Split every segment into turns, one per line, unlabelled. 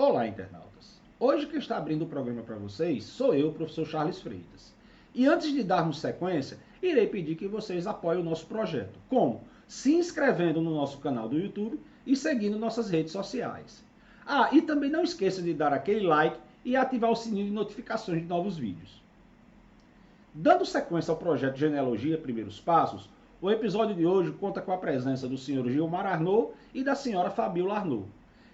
Olá, internautas! Hoje quem está abrindo o programa para vocês sou eu, professor Charles Freitas. E antes de darmos sequência, irei pedir que vocês apoiem o nosso projeto. Como? Se inscrevendo no nosso canal do YouTube e seguindo nossas redes sociais. E também não esqueça de dar aquele like e ativar o sininho de notificações de novos vídeos. Dando sequência ao projeto Genealogia Primeiros Passos, o episódio de hoje conta com a presença do Sr. Gilmar Arnaud e da Sra. Fabiola Arnaud.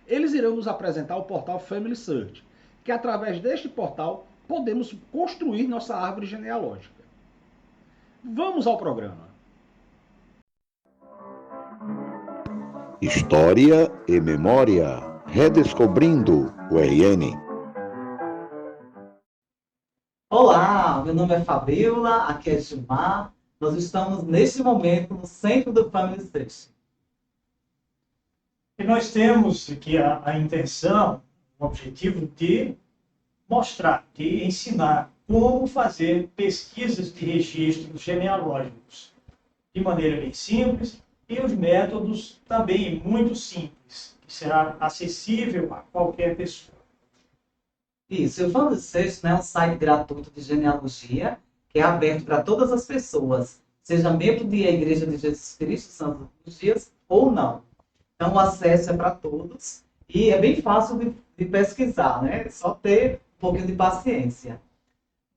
Eles irão nos apresentar o portal Family Search, que através deste portal podemos construir nossa árvore genealógica. Vamos ao programa.
História e Memória, redescobrindo o RN.
Olá, meu nome é Fabiola, aqui é Gilmar. Nós estamos neste momento no centro do Family Search.
E nós temos aqui a intenção, o objetivo de mostrar, de ensinar como fazer pesquisas de registros genealógicos de maneira bem simples e os métodos também muito simples, que será acessível a qualquer pessoa.
Isso, o Family Search é um site gratuito de genealogia que é aberto para todas as pessoas, seja membro da Igreja de Jesus Cristo, Santos dos Dias, ou não. Então, o acesso é para todos e é bem fácil de pesquisar, né? É só ter um pouquinho de paciência.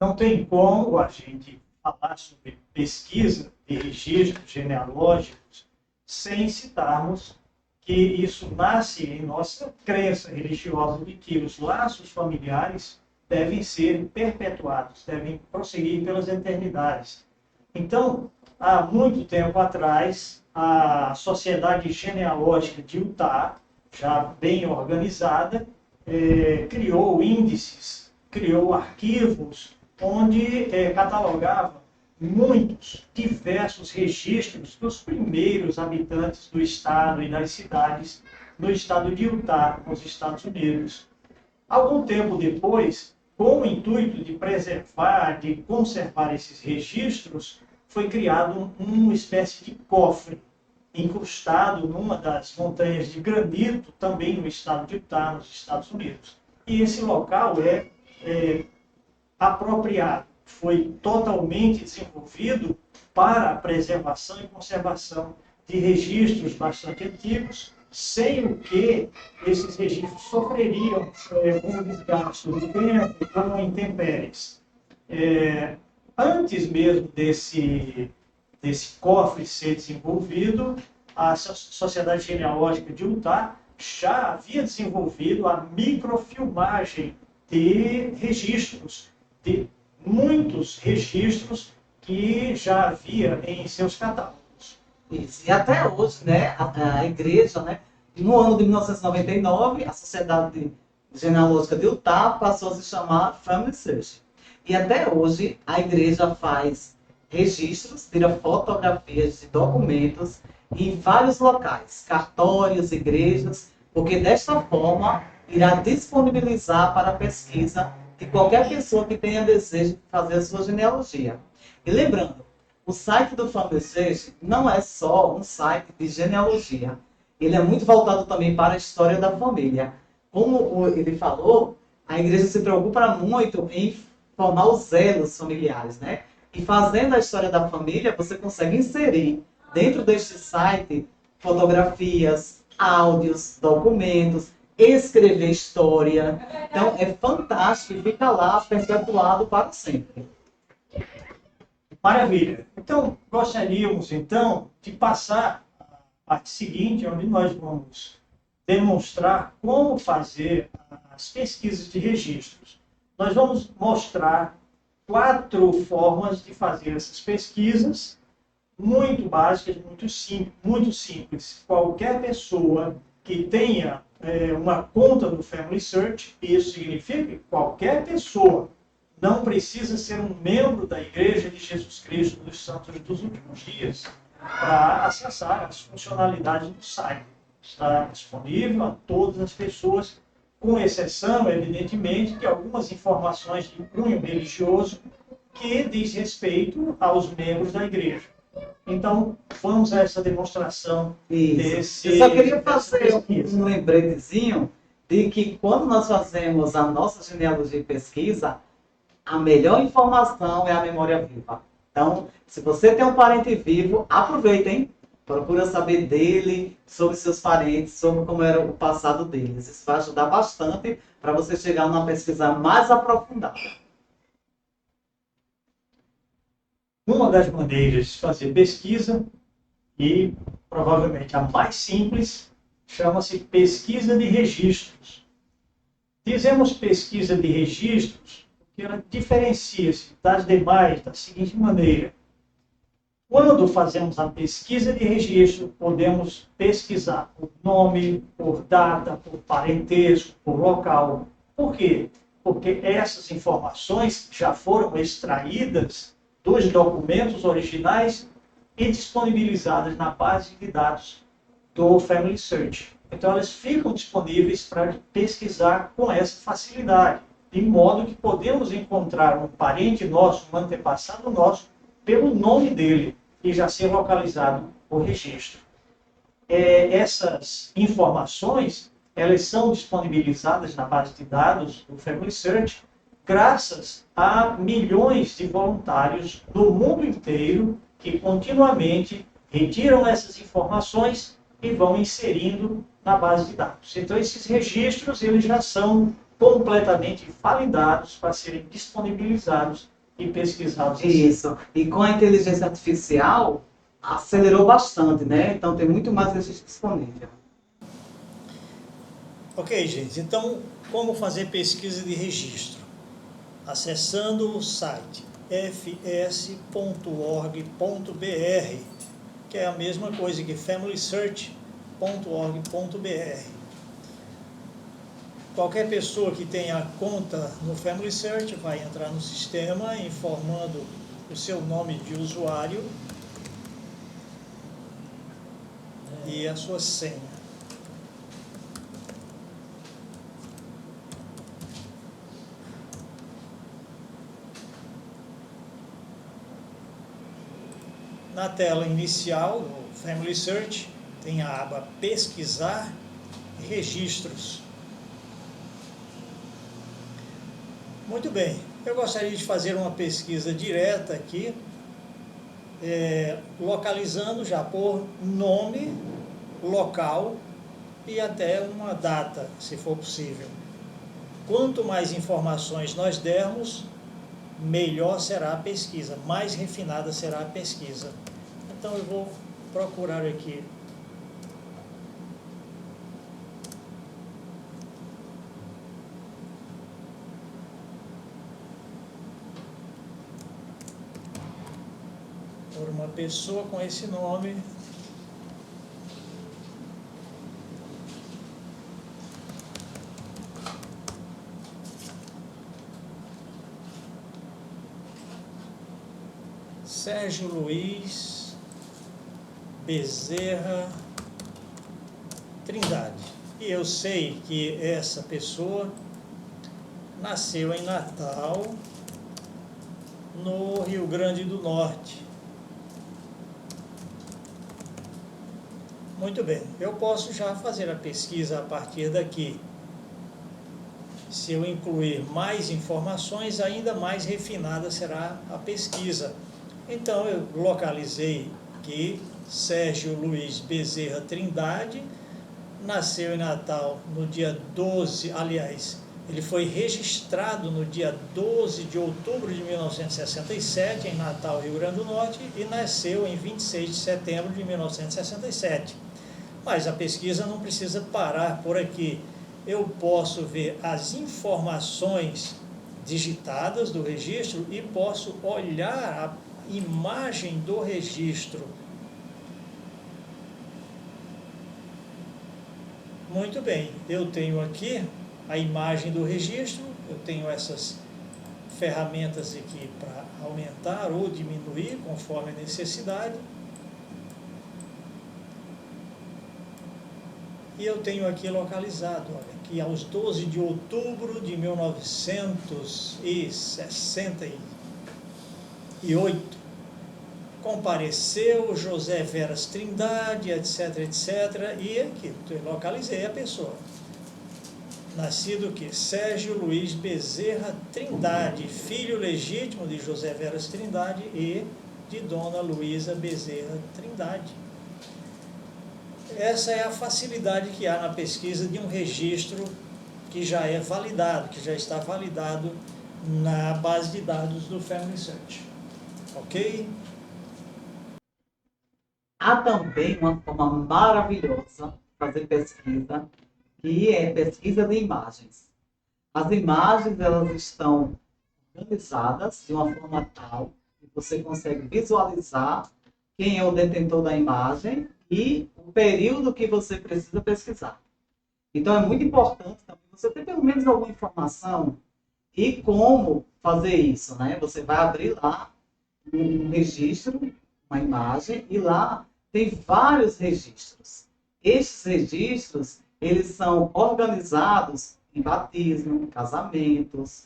Não tem como a gente falar sobre pesquisa de registros genealógicos sem citarmos que isso nasce em nossa crença religiosa de que os laços familiares devem ser perpetuados, devem prosseguir pelas eternidades. Então, há muito tempo atrás, a Sociedade Genealógica de Utah, já bem organizada, criou índices, criou arquivos, onde catalogava muitos, diversos registros dos primeiros habitantes do estado e das cidades no estado de Utah, nos Estados Unidos. Algum tempo depois, com o intuito de preservar, de conservar esses registros, foi criado uma espécie de cofre, incrustado numa das montanhas de granito, também no estado de Utah, nos Estados Unidos. E esse local é apropriado, foi totalmente desenvolvido para a preservação e conservação de registros bastante antigos, sem o que esses registros sofreriam com o desgaste do tempo, com intempéries. Antes mesmo desse cofre ser desenvolvido, a Sociedade Genealógica de Utah já havia desenvolvido a microfilmagem de registros, de muitos registros que já havia em seus catálogos.
Isso. E até hoje, né, a igreja, né, no ano de 1999, a Sociedade Genealógica de Utah passou a se chamar Family Search. E até hoje a igreja faz registros, tira fotografias de documentos em vários locais, cartórios, igrejas, porque desta forma irá disponibilizar para a pesquisa de qualquer pessoa que tenha desejo de fazer a sua genealogia. E lembrando, o site do Family Search não é só um site de genealogia, ele é muito voltado também para a história da família. Como ele falou, a igreja se preocupa muito em formar os elos familiares, né? E fazendo a história da família, você consegue inserir dentro deste site fotografias, áudios, documentos, escrever história. Então, é fantástico e fica lá perpetuado para sempre.
Maravilha. Então, gostaríamos, de passar a parte seguinte, onde nós vamos demonstrar como fazer as pesquisas de registros. Nós vamos mostrar 4 formas de fazer essas pesquisas, muito básicas, muito simples. Qualquer pessoa que tenha uma conta no Family Search, isso significa que qualquer pessoa, não precisa ser um membro da Igreja de Jesus Cristo dos Santos dos Últimos Dias para acessar as funcionalidades do site. Está disponível a todas as pessoas, com exceção, evidentemente, de algumas informações de cunho religioso que diz respeito aos membros da igreja. Então, vamos a essa demonstração
Isso.
desse...
Eu só queria fazer um lembretezinho de que quando nós fazemos a nossa genealogia e pesquisa, a melhor informação é a memória viva. Então, se você tem um parente vivo, aproveita, hein? Procura saber dele, sobre seus parentes, sobre como era o passado deles. Isso vai ajudar bastante para você chegar numa pesquisa mais aprofundada.
Uma das maneiras de fazer pesquisa, e provavelmente a mais simples, chama-se pesquisa de registros. Dizemos pesquisa de registros porque ela diferencia-se das demais da seguinte maneira. Quando fazemos a pesquisa de registro, podemos pesquisar por nome, por data, por parentesco, por local. Por quê? Porque essas informações já foram extraídas dos documentos originais e disponibilizadas na base de dados do Family Search. Então, elas ficam disponíveis para pesquisar com essa facilidade, de modo que podemos encontrar um parente nosso, um antepassado nosso, pelo nome dele, e já ser localizado o registro. Essas informações, elas são disponibilizadas na base de dados do Family Search, graças a milhões de voluntários do mundo inteiro que continuamente retiram essas informações e vão inserindo na base de dados. Então, esses registros eles já são completamente validados para serem disponibilizados e pesquisados.
Isso. E com a inteligência artificial, acelerou bastante, né? Então, tem muito mais registro disponível.
Ok, gente. Então, como fazer pesquisa de registro? Acessando o site fs.org.br, que é a mesma coisa que familysearch.org.br. Qualquer pessoa que tenha conta no Family Search vai entrar no sistema informando o seu nome de usuário e a sua senha. Na tela inicial do Family Search tem a aba Pesquisar e Registros. Muito bem, eu gostaria de fazer uma pesquisa direta aqui, localizando já por nome, local e até uma data, se for possível. Quanto mais informações nós dermos, melhor será a pesquisa, mais refinada será a pesquisa. Então eu vou procurar aqui por uma pessoa com esse nome. Sérgio Luiz Bezerra Trindade. E eu sei que essa pessoa nasceu em Natal, no Rio Grande do Norte. Muito bem, eu posso já fazer a pesquisa a partir daqui. Se eu incluir mais informações, ainda mais refinada será a pesquisa. Então, eu localizei que Sérgio Luiz Bezerra Trindade nasceu em Natal no dia 12, aliás, ele foi registrado no dia 12 de outubro de 1967, em Natal, Rio Grande do Norte, e nasceu em 26 de setembro de 1967. Mas a pesquisa não precisa parar por aqui. Eu posso ver as informações digitadas do registro e posso olhar a imagem do registro. Muito bem, eu tenho aqui a imagem do registro, eu tenho essas ferramentas aqui para aumentar ou diminuir conforme a necessidade. E eu tenho aqui localizado, olha, que aos 12 de outubro de 1968, compareceu José Veras Trindade, etc, etc, e aqui eu localizei a pessoa. Nascido o quê? Sérgio Luiz Bezerra Trindade, filho legítimo de José Veras Trindade e de Dona Luísa Bezerra Trindade. Essa é a facilidade que há na pesquisa de um registro que já é validado, que já está validado na base de dados do Family Search. Ok?
Há também uma forma maravilhosa de fazer pesquisa, que é pesquisa de imagens. As imagens, elas estão organizadas de uma forma tal que você consegue visualizar quem é o detentor da imagem e o período que você precisa pesquisar. Então, é muito importante também você ter pelo menos alguma informação e como fazer isso, né? Você vai abrir lá um registro, uma imagem, e lá tem vários registros. Estes registros, eles são organizados em batismo, casamentos,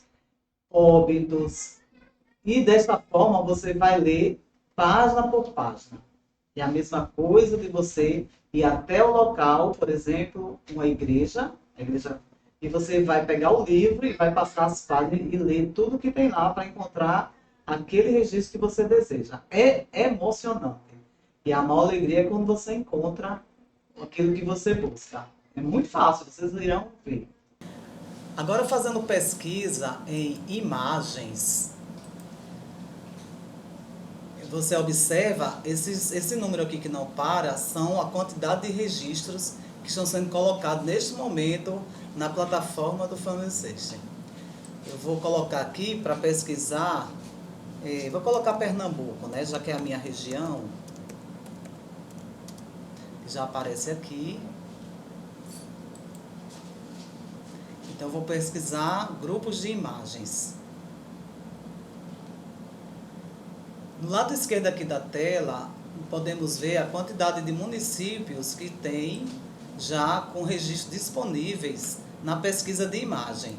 óbitos, e desta forma você vai ler página por página. É a mesma coisa de você ir até o local, por exemplo, uma igreja, e você vai pegar o livro e vai passar as páginas e ler tudo que tem lá para encontrar aquele registro que você deseja. É emocionante. E a maior alegria é quando você encontra aquilo que você busca. É muito fácil, vocês irão ver.
Agora, fazendo pesquisa em imagens, você observa, esse número aqui que não para, são a quantidade de registros que estão sendo colocados neste momento na plataforma do Family Search. Eu vou colocar aqui para pesquisar, vou colocar Pernambuco, né, já que é a minha região, que já aparece aqui. Então, eu vou pesquisar grupos de imagens. No lado esquerdo aqui da tela, podemos ver a quantidade de municípios que tem já com registros disponíveis na pesquisa de imagem.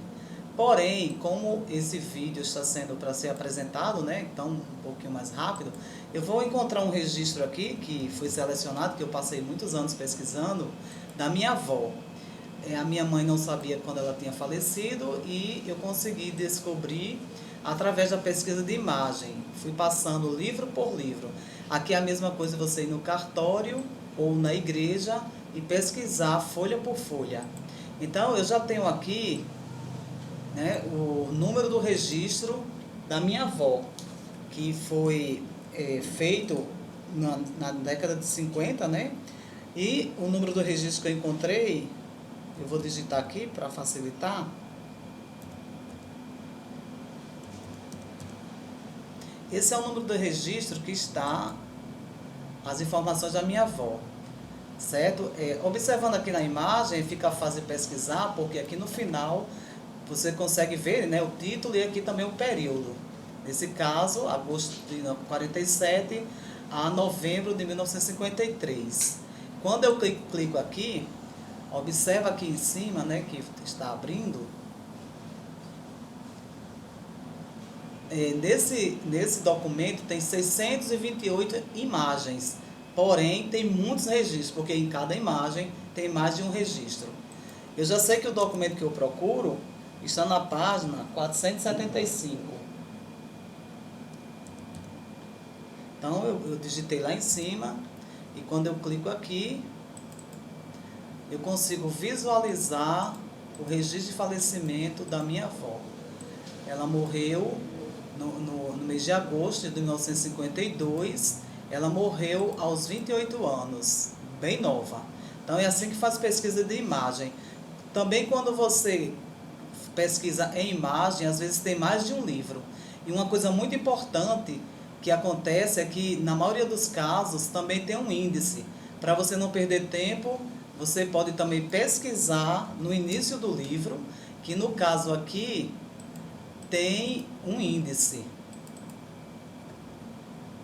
Porém, como esse vídeo está sendo para ser apresentado, né, então um pouquinho mais rápido, eu vou encontrar um registro aqui que foi selecionado, que eu passei muitos anos pesquisando, da minha avó. A minha mãe não sabia quando ela tinha falecido e eu consegui descobrir através da pesquisa de imagem. Fui passando livro por livro. Aqui é a mesma coisa você ir no cartório ou na igreja e pesquisar folha por folha. Então, eu já tenho aqui, né, o número do registro da minha avó, que foi feito na década de 50, né? E o número do registro que eu encontrei, eu vou digitar aqui para facilitar. Esse é o número do registro que está as informações da minha avó, certo? Observando aqui na imagem, fica fácil pesquisar, porque aqui no final você consegue ver, né, o título e aqui também o período. Nesse caso, agosto de 1947 a novembro de 1953. Quando eu clico aqui, observa aqui em cima, né, que está abrindo. Nesse documento tem 628 imagens, porém tem muitos registros, porque em cada imagem tem mais de um registro. Eu já sei que o documento que eu procuro está na página 475. Então eu digitei lá em cima e quando eu clico aqui, eu consigo visualizar o registro de falecimento da minha avó. Ela morreu no mês de agosto de 1952, ela morreu aos 28 anos, bem nova. Então é assim que faz pesquisa de imagem. Também quando você pesquisa em imagem, às vezes tem mais de um livro. E uma coisa muito importante que acontece é que na maioria dos casos também tem um índice. Para você não perder tempo, você pode também pesquisar no início do livro, que no caso aqui tem um índice.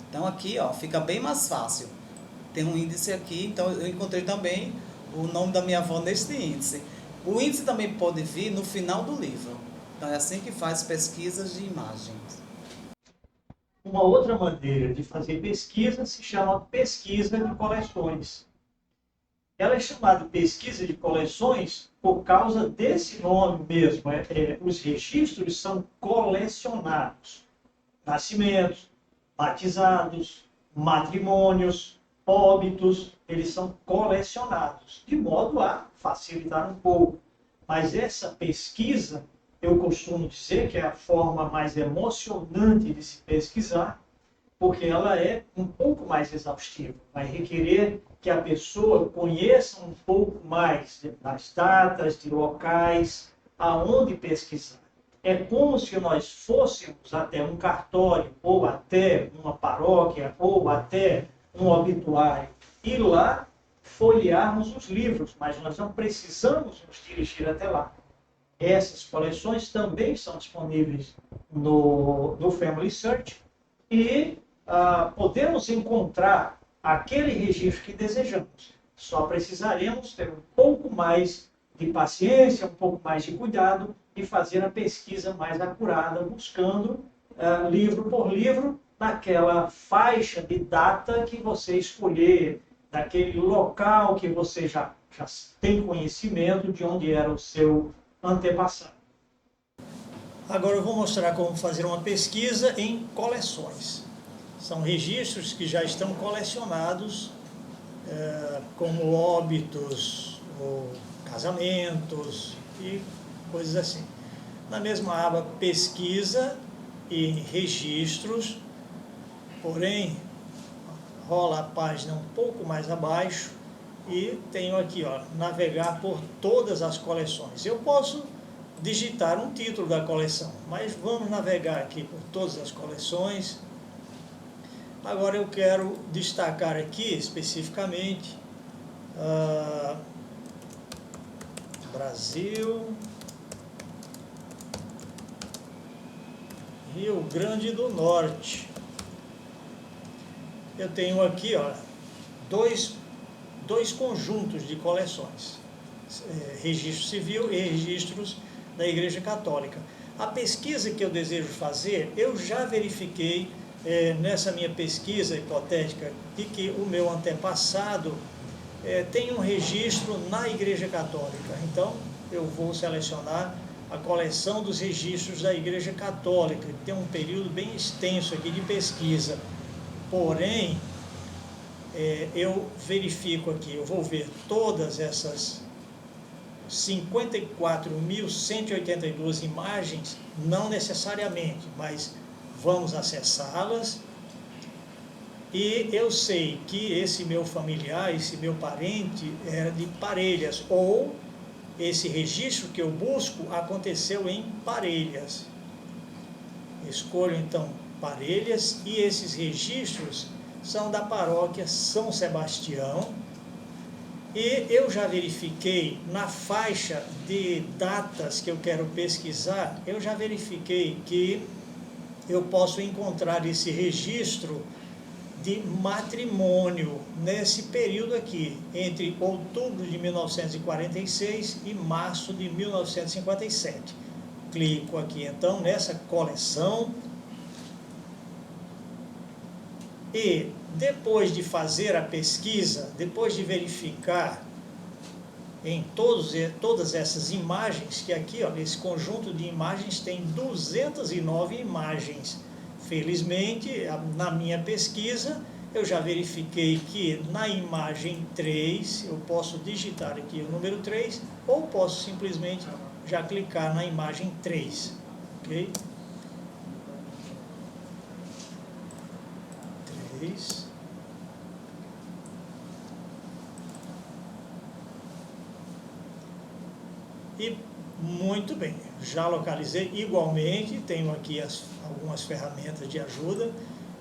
Então aqui, ó, fica bem mais fácil. Tem um índice aqui, então eu encontrei também o nome da minha avó neste índice. O índice também pode vir no final do livro. Então é assim que faz pesquisas de imagens.
Uma outra maneira de fazer pesquisa se chama pesquisa de coleções. Ela é chamada de pesquisa de coleções por causa desse nome mesmo. Os registros são colecionados. Nascimentos, batizados, matrimônios, óbitos, eles são colecionados, de modo a facilitar um pouco. Mas essa pesquisa, eu costumo dizer que é a forma mais emocionante de se pesquisar, porque ela é um pouco mais exaustiva. Vai requerer que a pessoa conheça um pouco mais das datas, de locais, aonde pesquisar. É como se nós fôssemos até um cartório, ou até uma paróquia, ou até um obituário, e lá folhearmos os livros, mas nós não precisamos nos dirigir até lá. Essas coleções também são disponíveis no Family Search e podemos encontrar aquele registro que desejamos. Só precisaremos ter um pouco mais de paciência, um pouco mais de cuidado e fazer a pesquisa mais acurada, buscando livro por livro, naquela faixa de data que você escolher, daquele local que você já tem conhecimento de onde era o seu antepassado.
Agora eu vou mostrar como fazer uma pesquisa em coleções. São registros que já estão colecionados, como óbitos, ou casamentos e coisas assim. Na mesma aba pesquisa e registros, porém, rola a página um pouco mais abaixo e tenho aqui, navegar por todas as coleções. Eu posso digitar um título da coleção, mas vamos navegar aqui por todas as coleções. Agora eu quero destacar aqui especificamente Brasil, Rio Grande do Norte. Eu tenho aqui dois conjuntos de coleções, registro civil e registros da Igreja Católica. A pesquisa que eu desejo fazer, eu já verifiquei nessa minha pesquisa hipotética de que o meu antepassado tem um registro na Igreja Católica. Então, eu vou selecionar a coleção dos registros da Igreja Católica, que tem um período bem extenso aqui de pesquisa. Porém, eu verifico aqui, eu vou ver todas essas 54.182 imagens, não necessariamente, mas vamos acessá-las. E eu sei que esse meu familiar, esse meu parente era de Parelhas, ou esse registro que eu busco aconteceu em Parelhas. Escolho então Parelhas e esses registros são da paróquia São Sebastião. E eu já verifiquei na faixa de datas que eu quero pesquisar, eu já verifiquei que eu posso encontrar esse registro de matrimônio nesse período aqui, entre outubro de 1946 e março de 1957. Clico aqui então nessa coleção e depois de fazer a pesquisa, depois de verificar em todas essas imagens, que aqui, nesse conjunto de imagens tem 209 imagens. Felizmente, na minha pesquisa, eu já verifiquei que na imagem 3, eu posso digitar aqui o número 3, ou posso simplesmente já clicar na imagem 3, ok? 3. E muito bem, já localizei. Igualmente, tenho aqui algumas ferramentas de ajuda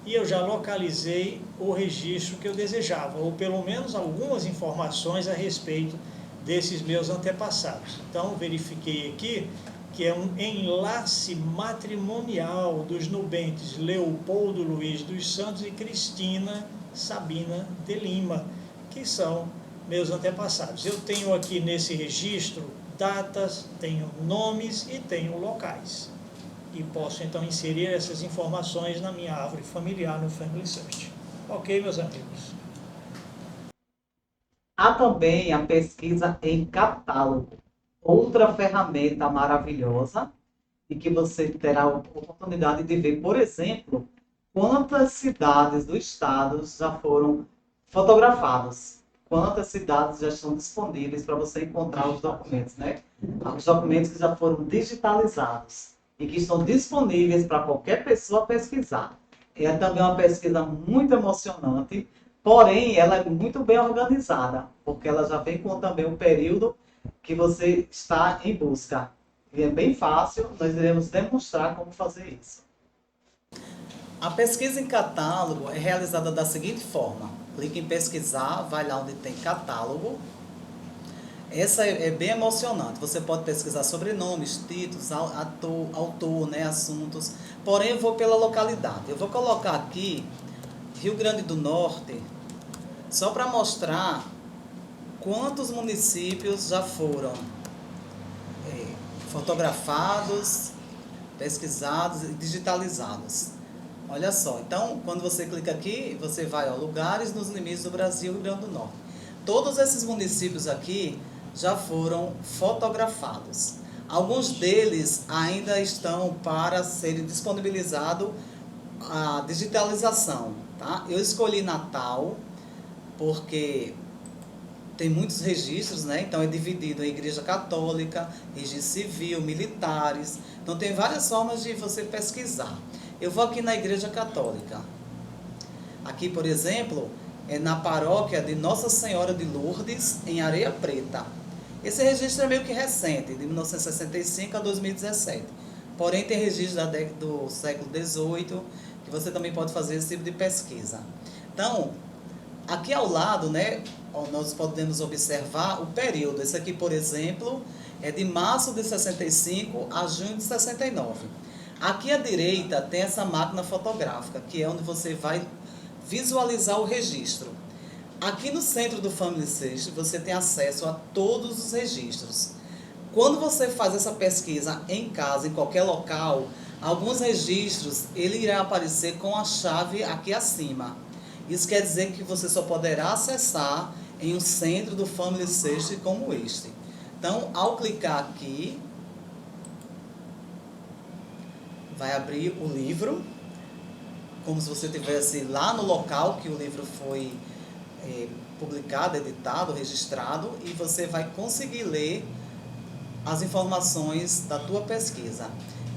e eu já localizei o registro que eu desejava, ou pelo menos algumas informações a respeito desses meus antepassados. Então, verifiquei aqui que é um enlace matrimonial dos nubentes Leopoldo Luiz dos Santos e Cristina Sabina de Lima, que são meus antepassados. Eu tenho aqui nesse registro datas, tenho nomes e tenho locais. E posso então inserir essas informações na minha árvore familiar no Family Search. Ok, meus amigos?
Há também a pesquisa em catálogo, outra ferramenta maravilhosa e que você terá a oportunidade de ver, por exemplo, quantas cidades do estado já foram fotografadas, quantas cidades já estão disponíveis para você encontrar os documentos, né? Os documentos que já foram digitalizados e que estão disponíveis para qualquer pessoa pesquisar. É também uma pesquisa muito emocionante, porém ela é muito bem organizada, porque ela já vem com também um período que você está em busca. E é bem fácil, nós iremos demonstrar como fazer isso.
A pesquisa em catálogo é realizada da seguinte forma: clique em pesquisar, vai lá onde tem catálogo. Essa é bem emocionante. Você pode pesquisar sobre nomes, títulos, autor, né, assuntos. Porém, eu vou pela localidade. Eu vou colocar aqui Rio Grande do Norte, só para mostrar quantos municípios já foram fotografados, pesquisados e digitalizados. Olha só, então, quando você clica aqui, você vai a lugares nos limites do Brasil e Rio Grande do Norte. Todos esses municípios aqui já foram fotografados. Alguns deles ainda estão para serem disponibilizados a digitalização, tá? Eu escolhi Natal porque tem muitos registros, né? Então é dividido em igreja católica, registro civil, militares. Então tem várias formas de você pesquisar. Eu vou aqui na igreja católica. Aqui, por exemplo, é na paróquia de Nossa Senhora de Lourdes, em Areia Preta. Esse registro é meio que recente, de 1965 a 2017. Porém, tem registro do século XVIII, que você também pode fazer esse tipo de pesquisa. Então, aqui ao lado, né, nós podemos observar o período. Esse aqui, por exemplo, é de março de 65 a junho de 69. Aqui à direita tem essa máquina fotográfica, que é onde você vai visualizar o registro. Aqui no centro do Family Search, você tem acesso a todos os registros. Quando você faz essa pesquisa em casa, em qualquer local, alguns registros, ele irá aparecer com a chave aqui acima. Isso quer dizer que você só poderá acessar em um centro do Family Search como este. Então, ao clicar aqui, vai abrir o livro, como se você estivesse lá no local que o livro foi publicado, editado, registrado, e você vai conseguir ler as informações da tua pesquisa.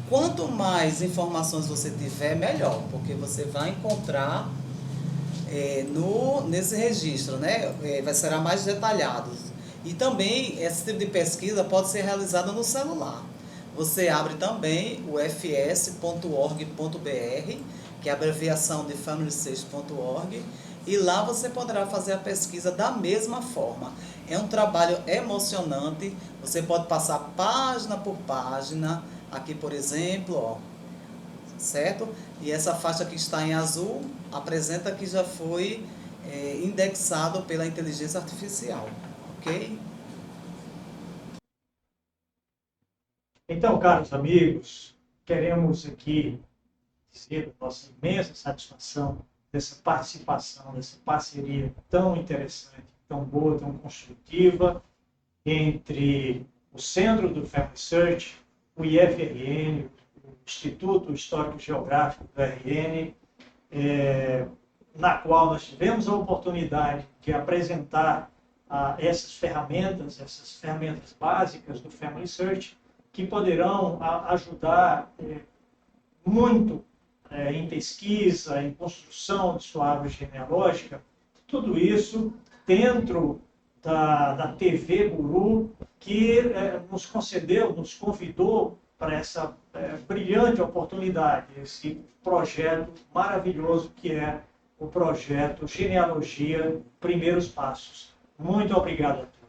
Quanto mais informações você tiver, melhor, porque você vai encontrar nesse registro, né? Será mais detalhado. E também esse tipo de pesquisa pode ser realizada no celular. Você abre também o fs.org.br, que é a abreviação de familysearch.org, e lá você poderá fazer a pesquisa da mesma forma. É um trabalho emocionante, você pode passar página por página, aqui por exemplo, ó, certo? E essa faixa que está em azul apresenta que já foi indexado pela inteligência artificial, ok?
Então, caros amigos, queremos aqui dizer a nossa imensa satisfação dessa participação, dessa parceria tão interessante, tão boa, tão construtiva entre o Centro do Family Search, o IFRN, o Instituto Histórico Geográfico do RN, na qual nós tivemos a oportunidade de apresentar essas ferramentas básicas do Family Search, que poderão ajudar muito em pesquisa, em construção de sua árvore genealógica, tudo isso dentro da TV Guru, que nos convidou para essa brilhante oportunidade, esse projeto maravilhoso que é o projeto Genealogia Primeiros Passos. Muito obrigado a todos.